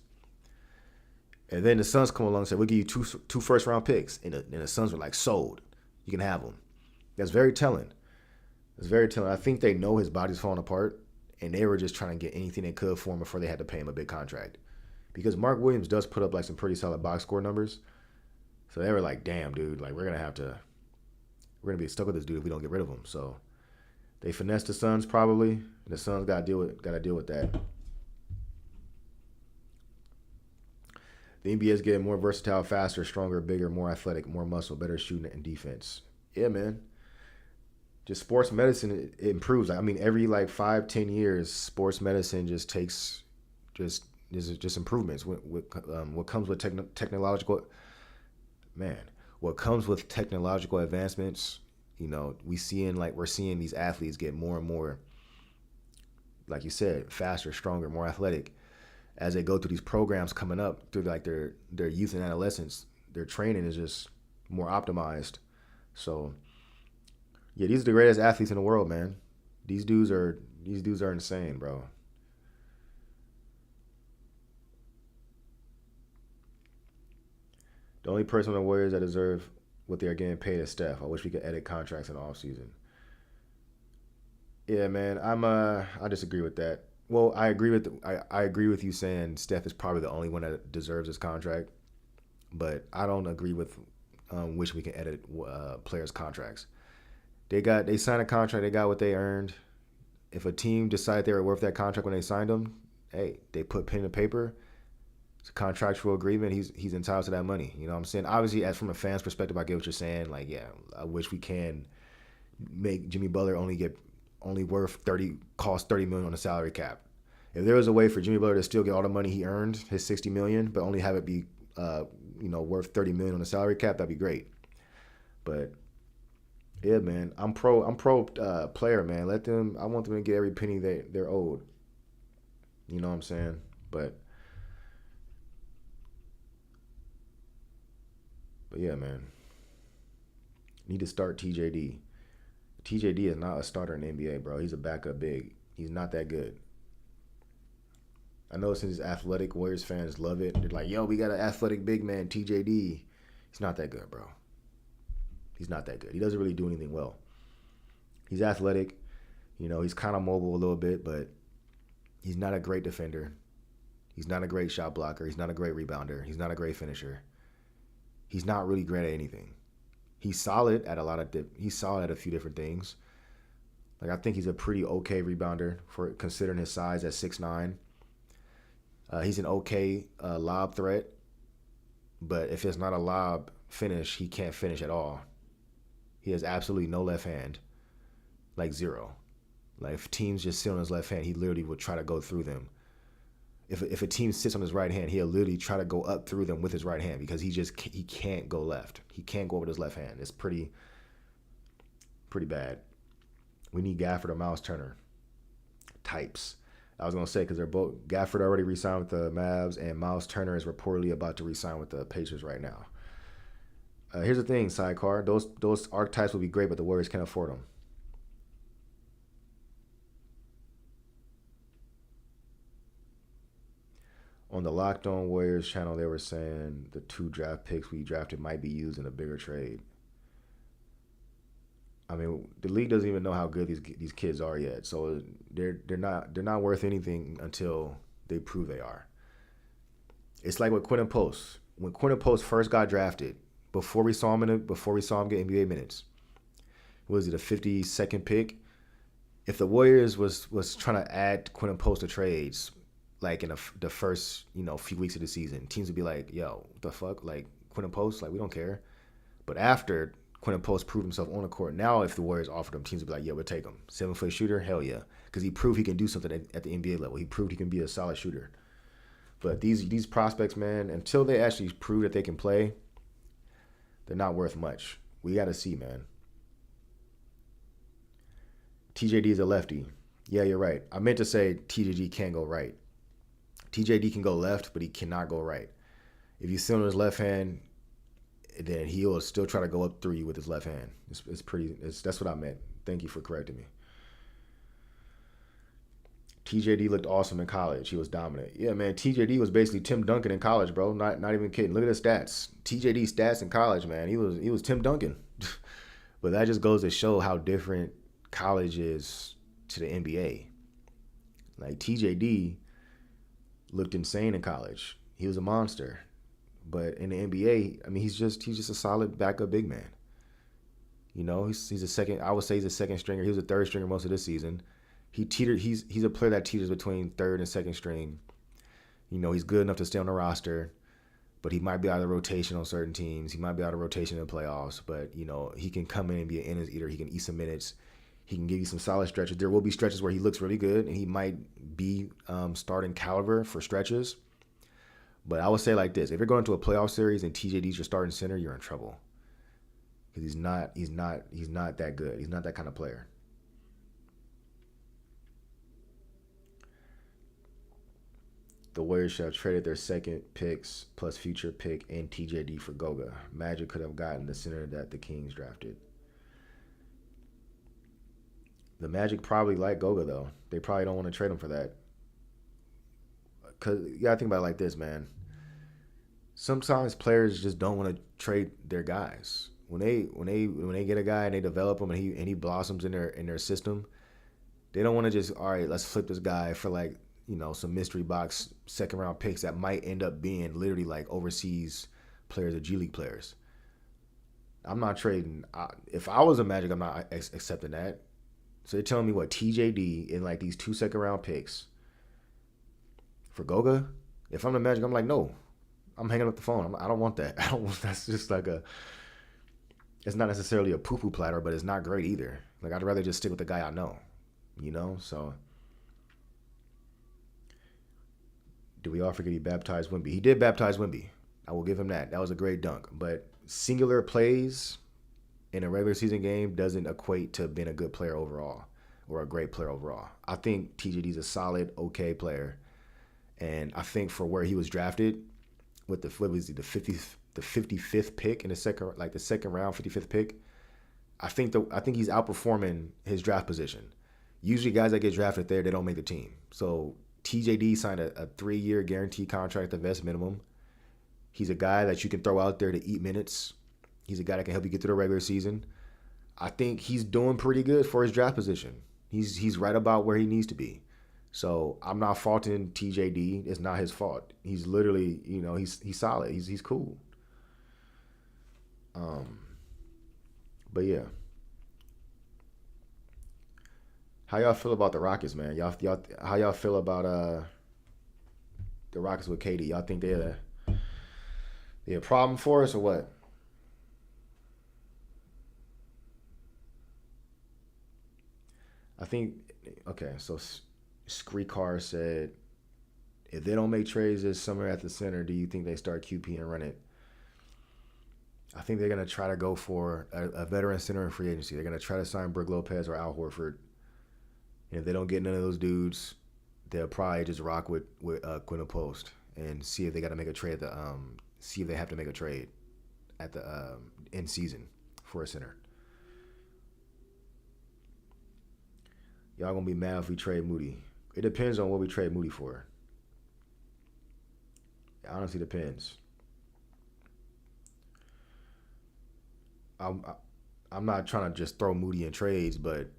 And then the Suns come along and say, we'll give you two first-round picks. And the Suns were like, sold. You can have them. That's very telling. It's very telling. I think they know his body's falling apart, and they were just trying to get anything they could for him before they had to pay him a big contract. Because Mark Williams does put up like some pretty solid box score numbers. So they were like, damn, dude, like we're gonna be stuck with this dude if we don't get rid of him. So they finessed the Suns probably, and the Suns gotta deal with that. The NBA is getting more versatile, faster, stronger, bigger, more athletic, more muscle, better shooting and defense. Yeah, man. Just sports medicine, it improves. I mean, every like 5-10 years, sports medicine just takes just improvements. What comes with technological advancements, you know, we're seeing these athletes get more and more, like you said, faster, stronger, more athletic as they go through these programs coming up through like their youth and adolescence. Their training is just more optimized. So yeah, these are the greatest athletes in the world, man. These dudes are insane, bro. The only person on the Warriors that deserve what they are getting paid is Steph. I wish we could edit contracts in the offseason. Yeah, man, I disagree with that. Well, I agree with you saying Steph is probably the only one that deserves his contract, but I don't agree with wish we can edit players' contracts. They signed a contract, they got what they earned. If a team decided they were worth that contract when they signed him, hey, they put pen to paper. It's a contractual agreement. He's entitled to that money. You know what I'm saying? Obviously, as from a fan's perspective, I get what you're saying. Like, yeah, I wish we can make Jimmy Butler only cost $30 million on the salary cap. If there was a way for Jimmy Butler to still get all the money he earned, his $60 million, but only have it be worth $30 million on the salary cap, that'd be great. But yeah, man, I'm pro player, man. I want them to get every penny they're owed. You know what I'm saying? But yeah, man. Need to start TJD. TJD is not a starter in the NBA, bro. He's a backup big. He's not that good. I know since athletic Warriors fans love it. They're like, yo, we got an athletic big man, TJD. He's not that good, bro. He's not that good. He doesn't really do anything well. He's athletic. He's kind of mobile a little bit, but he's not a great defender. He's not a great shot blocker. He's not a great rebounder. He's not a great finisher. He's not really great at anything. He's solid at he's solid at a few different things. Like, I think he's a pretty okay rebounder for considering his size at 6'9". He's an okay lob threat, but if it's not a lob finish, he can't finish at all. He has absolutely no left hand, like zero. Like, if teams just sit on his left hand, he literally would try to go through them. If a team sits on his right hand, he'll literally try to go up through them with his right hand because he can't go left. He can't go with his left hand. It's pretty bad. We need Gafford or Miles Turner types. I was gonna say because they're both Gafford already re-signed with the Mavs and Miles Turner is reportedly about to re-sign with the Pacers right now. Here's the thing, sidecar. Those archetypes would be great, but the Warriors can't afford them. On the Locked On Warriors channel, they were saying the 2 draft picks we drafted might be used in a bigger trade. I mean, the league doesn't even know how good these kids are yet, so they're not worth anything until they prove they are. It's like with Quinton Post. When Quinton Post first got drafted, before we saw him get NBA minutes, was it a 52nd pick? If the Warriors was trying to add Quinton Post to trades, like in the first few weeks of the season, teams would be like, yo, what the fuck, like Quinton Post, like we don't care. But after Quinton Post proved himself on the court, now if the Warriors offered him, teams would be like, yeah, we'll take him. 7-foot shooter, hell yeah, because he proved he can do something at the NBA level. He proved he can be a solid shooter. But these prospects, man, until they actually prove that they can play, they're not worth much. We got to see, man. TJD is a lefty. Yeah, you're right. I meant to say TJD can't go right. TJD can go left, but he cannot go right. If you sit on his left hand, then he will still try to go up through you with his left hand. That's what I meant. Thank you for correcting me. TJD looked awesome in college. He was dominant. Yeah, man, TJD was basically Tim Duncan in college, bro. Not even kidding. Look at his stats. TJD stats in college, man. He was Tim Duncan. But that just goes to show how different college is to the NBA. Like, TJD looked insane in college. He was a monster. But in the NBA, I mean, he's just a solid backup big man. He's a second. I would say he's a second stringer. He was a third stringer most of this season. He's a player that teeters between third and second string. He's good enough to stay on the roster, but he might be out of the rotation on certain teams. He might be out of rotation in the playoffs, but he can come in and be an innings eater. He can eat some minutes. He can give you some solid stretches. There will be stretches where he looks really good, and he might be starting caliber for stretches. But I would say like this: if you're going to a playoff series and TJD's your starting center, you're in trouble because he's not that good. He's not that kind of player. The Warriors should have traded their second picks plus future pick and TJD for Goga. Magic could have gotten the center that the Kings drafted. The Magic probably like Goga, though. They probably don't want to trade him for that. Because you got to think about it like this, man. Sometimes players just don't want to trade their guys. When they get a guy and they develop him and he blossoms in their system, they don't want to just, all right, let's flip this guy for like, some mystery box second round picks that might end up being literally like overseas players or G League players. I'm not trading. If I was a Magic, I'm not accepting that. So they're telling me what, TJD in like these 2 second round picks for Goga? If I'm the Magic, I'm like, no. I'm hanging up the phone. I don't want that. That's just like it's not necessarily a poo-poo platter, but it's not great either. Like, I'd rather just stick with the guy I know, So, do we all forget he baptized Wemby? He did baptize Wemby. I will give him that. That was a great dunk. But singular plays in a regular season game doesn't equate to being a good player overall or a great player overall. I think TJD's a solid, okay player. And I think for where he was drafted with the 55th pick in the second round, 55th pick, I think he's outperforming his draft position. Usually, guys that get drafted there, they don't make the team. So TJD signed a 3-year guaranteed contract, the vest minimum. He's a guy that you can throw out there to eat minutes. He's a guy that can help you get through the regular season. I think he's doing pretty good for his draft position. He's right about where he needs to be. So I'm not faulting TJD. It's not his fault. He's literally, he's solid. He's cool. But yeah. How y'all feel about the Rockets, man? Y'all how y'all feel about the Rockets with KD? Y'all think they're a problem for us or what? I think okay. So Screecar said if they don't make trades this summer at the center, do you think they start QP and run it? I think they're gonna try to go for a veteran center in free agency. They're gonna try to sign Brook Lopez or Al Horford. And if they don't get none of those dudes, they'll probably just rock with Quinton Post and see if they got to make a trade. See if they have to make a trade at the end season for a center. Y'all gonna be mad if we trade Moody. It depends on what we trade Moody for. It honestly depends. I'm I'm not trying to just throw Moody in trades, but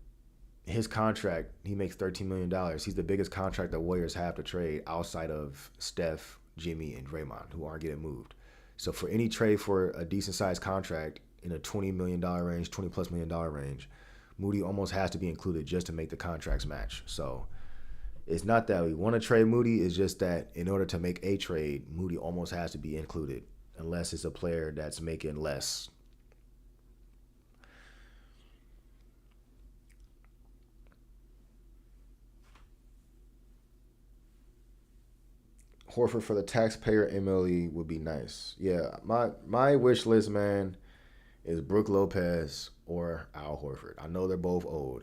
his contract, he makes $13 million. He's the biggest contract the Warriors have to trade outside of Steph, Jimmy, and Draymond, who aren't getting moved. So for any trade for a decent sized contract in a $20 million range, $20+ million range, Moody almost has to be included just to make the contracts match. So it's not that we want to trade Moody, it's just that in order to make a trade, Moody almost has to be included, unless it's a player that's making less. Horford for the taxpayer MLE would be nice. Yeah, my wish list, man, is Brook Lopez or Al Horford. I know they're both old.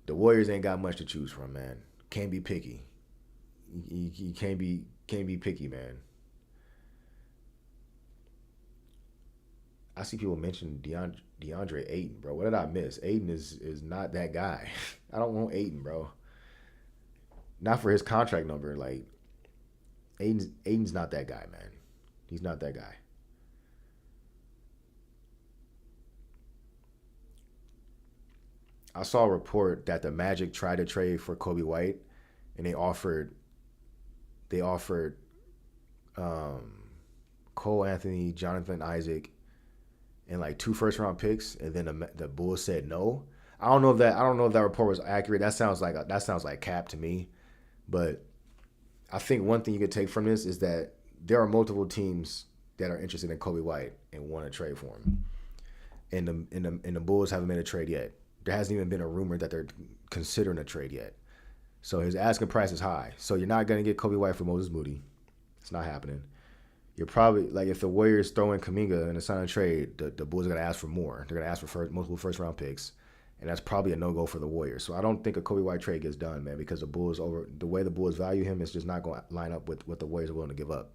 The Warriors ain't got much to choose from, man. Can't be picky. You can't be picky, man. I see people mention DeAndre Ayton, bro. What did I miss? Ayton is not that guy. I don't want Ayton, bro. Not for his contract number. Like Aiden's not that guy, man. He's not that guy. I saw a report that the Magic tried to trade for Kobe White, and they offered um, Cole Anthony, Jonathan Isaac, and like 2 first round picks, and then the Bulls said no. I don't know if that report was accurate. That sounds like cap to me, but I think one thing you could take from this is that there are multiple teams that are interested in Kobe White and want to trade for him, and the Bulls haven't made a trade yet. There hasn't even been a rumor that they're considering a trade yet. So his asking price is high. So you're not going to get Kobe White for Moses Moody. It's not happening. You're probably, like, if the Warriors throw in Kuminga in a sign and trade, the Bulls are going to ask for more. They're going to ask for multiple first-round picks, and that's probably a no-go for the Warriors. So I don't think a Kobe White trade gets done, man, because the way the Bulls value him is just not going to line up with what the Warriors are willing to give up.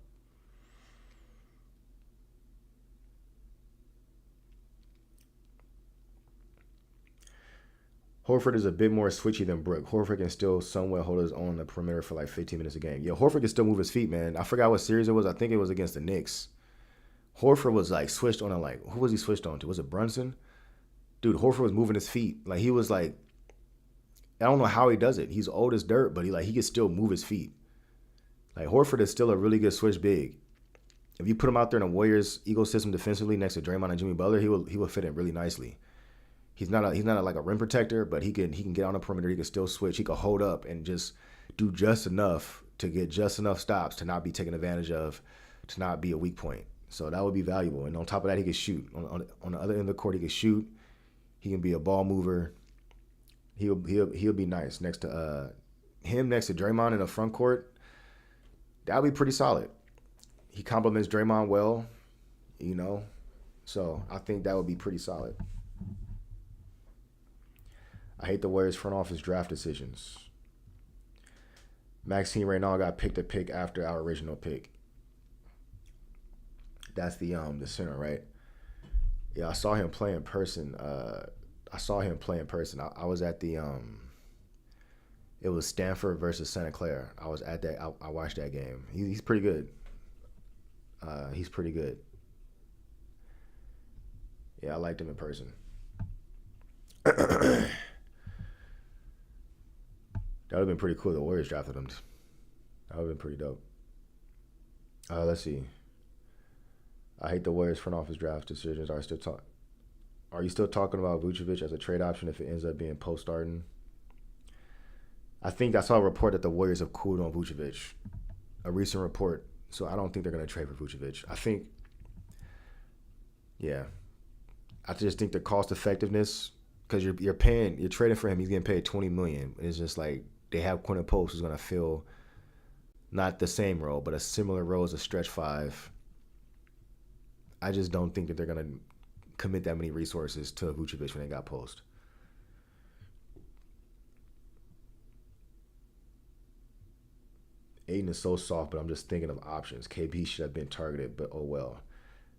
Horford is a bit more switchy than Brook. Horford can still somewhat hold his own on the perimeter for like 15 minutes a game. Yeah, Horford can still move his feet, man. I forgot what series it was. I think it was against the Knicks. Horford was like switched on, who was he switched on to? Was it Brunson? Dude, Horford was moving his feet. Like, he was like, I don't know how he does it. He's old as dirt, but he can still move his feet. Like, Horford is still a really good switch big. If you put him out there in a Warriors ecosystem defensively next to Draymond and Jimmy Butler, he will fit in really nicely. He's not like a rim protector, but he can get on the perimeter. He can still switch. He can hold up and just do just enough to get just enough stops to not be taken advantage of, to not be a weak point. So that would be valuable. And on top of that, he can shoot. On the other end of the court, he can shoot. He can be a ball mover. He'll be nice next to him next to Draymond in the front court. That'll be pretty solid. He complements Draymond well, you know. So I think that would be pretty solid. I hate the Warriors front office draft decisions. Maxime Reynal got picked a pick after our original pick. That's the center, right? Yeah, I saw him play in person. I saw him play in person. I was at the it was Stanford versus Santa Clara. I was at that. I watched that game. He's pretty good. He's pretty good. Yeah, I liked him in person. That would have been pretty cool. The Warriors drafted him. That would have been pretty dope. Let's see. I hate the Warriors front office draft decisions. Are you still talking about Vucevic as a trade option if it ends up being post starting? I think I saw a report that the Warriors have cooled on Vucevic, a recent report. So I don't think they're going to trade for Vucevic. I think, yeah, I just think the cost effectiveness because you're trading for him. He's getting paid $20 million. It's just like they have Quentin Post who's going to fill not the same role, but a similar role as a stretch five. I just don't think that they're going to commit that many resources to Vucevic when they got Post. Aiden is so soft, but I'm just thinking of options. KP should have been targeted, but oh well.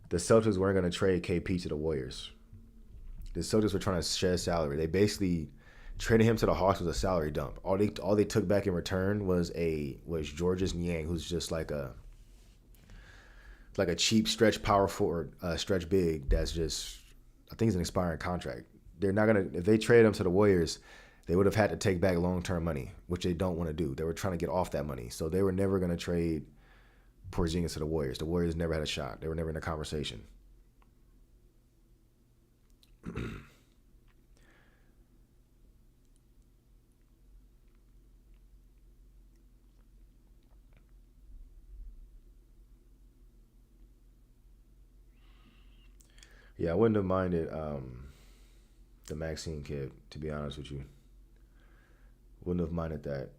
The Celtics weren't going to trade KP to the Warriors. The Celtics were trying to shed salary. They basically traded him to the Hawks with a salary dump. All they took back in return was Georges Niang, who's just like a cheap stretch power forward, stretch big. That's just I think it's an expiring contract. They're not gonna if they trade him to the Warriors, they would have had to take back long term money, which they don't want to do. They were trying to get off that money, so they were never gonna trade Porzingis to the Warriors. The Warriors never had a shot. They were never in a conversation. Yeah, I wouldn't have minded the Maxine kid, to be honest with you. Wouldn't have minded that.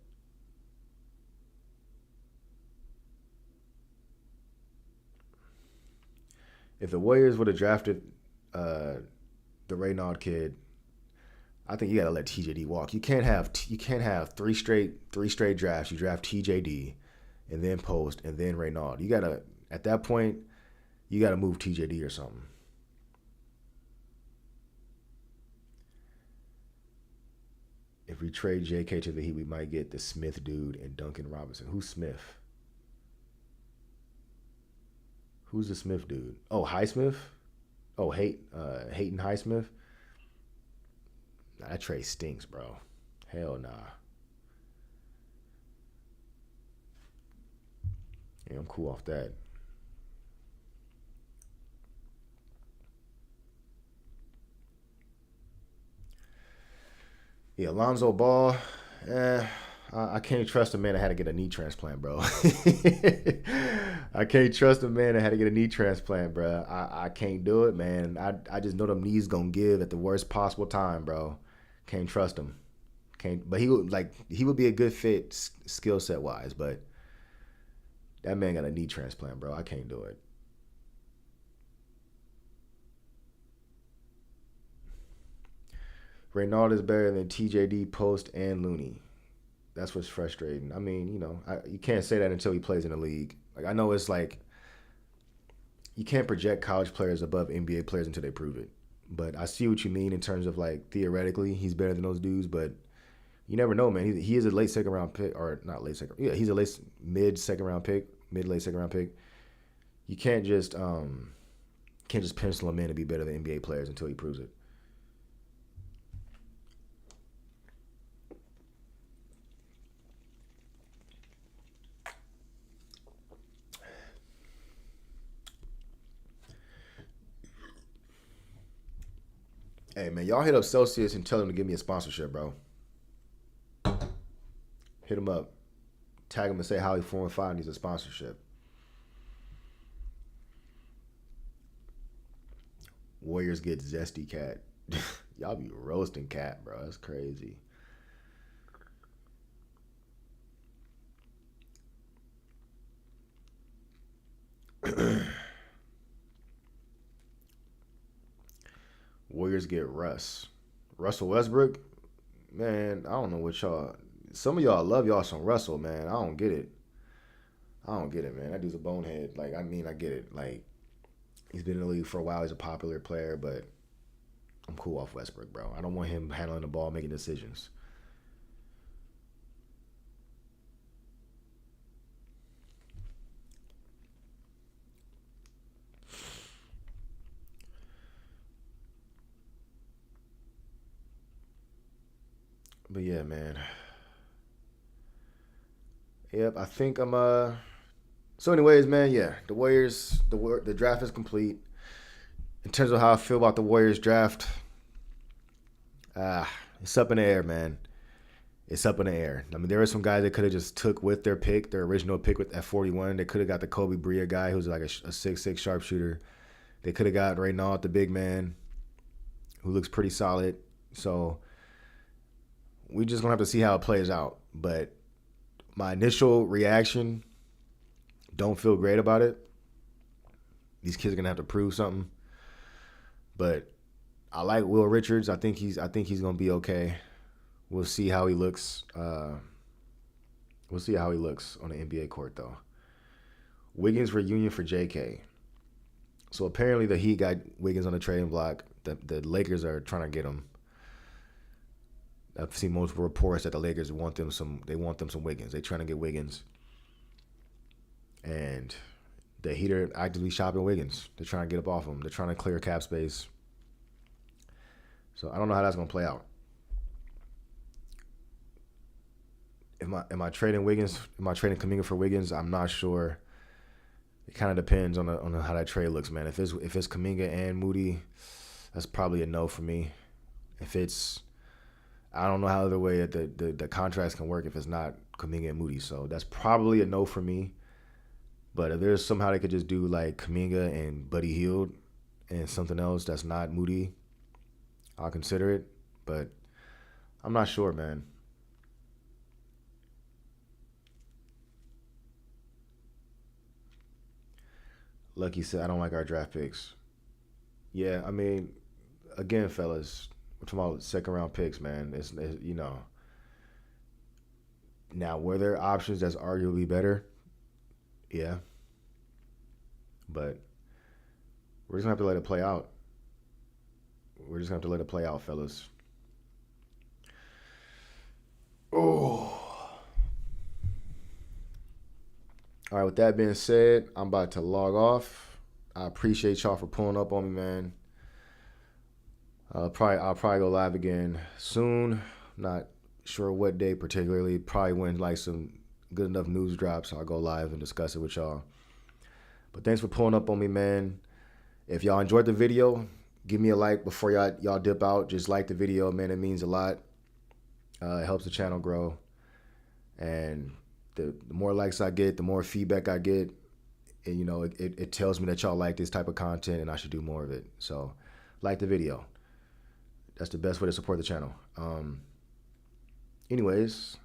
If the Warriors would have drafted uh, the Raynaud kid, I think you gotta let TJD walk. You can't have three straight drafts. You draft TJD, and then Post, and then Raynaud. You gotta at that point you gotta move TJD or something. If we trade JK to the Heat, we might get the Smith dude and Duncan Robinson. Who's Smith? Who's the Smith dude? Oh, Highsmith. Oh, Hayton Highsmith. Nah, that trade stinks, bro. Hell nah. Yeah, I'm cool off that. Yeah, Alonzo Ball. Eh, I can't trust a man that had to get a knee transplant, bro. I can't trust a man that had to get a knee transplant, bro. I can't do it, man. I just know them knees gonna give at the worst possible time, bro. Can't trust him. Can't. But he would be a good fit skill set wise, but that man got a knee transplant, bro. I can't do it. Reynald is better than TJD, Post, and Looney. That's what's frustrating. I mean, you can't say that until he plays in the league. Like I know it's like you can't project college players above NBA players until they prove it. But I see what you mean in terms of like theoretically he's better than those dudes, but you never know, man. He is a late second round pick, or not late second. Yeah, he's a mid second round pick, mid late second round pick. You can't just pencil him in to be better than NBA players until he proves it. Hey man, y'all hit up Celsius and tell them to give me a sponsorship, bro. Hit him up. Tag him and say Howie 415 needs a sponsorship. Warriors get zesty cat. Y'all be roasting cat, bro. That's crazy. Warriors get Russell Westbrook. Man, I don't know what y'all. Some of y'all love y'all some Russell, man. I don't get it. I don't get it, man. That dude's a bonehead. Like, I mean, I get it. Like, He's been in the league for a while. He's a popular player, but I'm cool off Westbrook, bro. I don't want him handling the ball, making decisions. But yeah, man. Yep, I think I'm So, anyways, man, yeah, the Warriors, the draft is complete. In terms of how I feel about the Warriors draft, it's up in the air, man. It's up in the air. I mean, there were some guys they could have just took with their pick, their original pick at 41. They could have got the Kobe Bria guy who's like a 6'6" sharpshooter. They could have got right now the big man who looks pretty solid. So we just gonna have to see how it plays out. But my initial reaction, don't feel great about it. These kids are gonna have to prove something. But I like Will Richards. I think he's gonna be okay. We'll see how he looks. We'll see how he looks on the NBA court, though. Wiggins reunion for JK. So apparently the Heat got Wiggins on the trading block. The Lakers are trying to get him. I've seen multiple reports that the Lakers want them some Wiggins. They're trying to get Wiggins. And the Heat are actively shopping Wiggins. They're trying to get up off him. They're trying to clear cap space. So I don't know how that's gonna play out. Am I trading Wiggins? Am I trading Kuminga for Wiggins? I'm not sure. It kind of depends on how that trade looks, man. If it's Kuminga and Moody, that's probably a no for me. I don't know how other way that the contracts can work if it's not Kuminga and Moody. So that's probably a no for me. But if there's somehow they could just do like Kuminga and Buddy Hield and something else that's not Moody, I'll consider it. But I'm not sure, man. Lucky said, I don't like our draft picks. Yeah, I mean, again, fellas, we're talking about second round picks, man. It's now were there options that's arguably better? Yeah, but we're just gonna have to let it play out. We're just gonna have to let it play out, fellas. Oh. All right, with that being said, I'm about to log off. I appreciate y'all for pulling up on me, man. I'll probably go live again soon. Not sure what day particularly. Probably when like some good enough news drops, I'll go live and discuss it with y'all. But thanks for pulling up on me, man. If y'all enjoyed the video, give me a like before y'all dip out. Just like the video, man. It means a lot. It helps the channel grow. And the more likes I get, the more feedback I get. And, it tells me that y'all like this type of content and I should do more of it. So like the video. That's the best way to support the channel. Anyways,